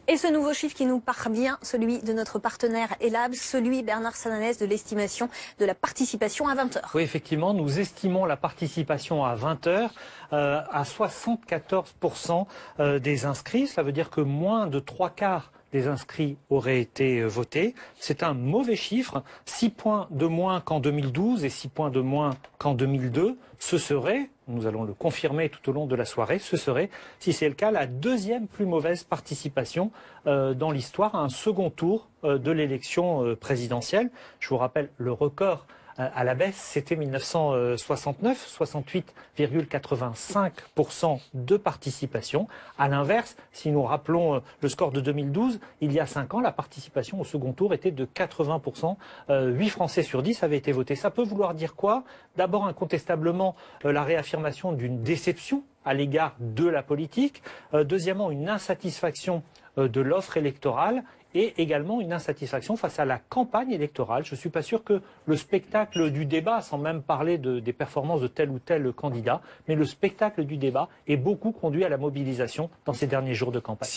Et ce nouveau chiffre qui nous parvient, celui de notre partenaire Elab, celui, Bernard Sananès, de l'estimation de la participation à 20 h. Oui, effectivement, nous estimons la participation à 20 h à 74% des inscrits. Cela veut dire que moins de 3/4 des inscrits auraient été votés. C'est un mauvais chiffre, 6 points de moins qu'en 2012 et 6 points de moins qu'en 2002. Ce serait, nous allons le confirmer tout au long de la soirée, ce serait, si c'est le cas, la deuxième plus mauvaise participation dans l'histoire à un second tour de l'élection présidentielle. Je vous rappelle le record à la baisse, c'était 1969, 68,85% de participation. À l'inverse, si nous rappelons le score de 2012, il y a 5 ans, la participation au second tour était de 80%. 8 Français sur 10 avaient été votés. Ça peut vouloir dire quoi? D'abord, incontestablement, la réaffirmation d'une déception à l'égard de la politique. Deuxièmement, une insatisfaction de l'offre électorale et également une insatisfaction face à la campagne électorale. Je ne suis pas sûr que le spectacle du débat, sans même parler des performances de tel ou tel candidat, mais le spectacle du débat est beaucoup conduit à la mobilisation dans ces derniers jours de campagne.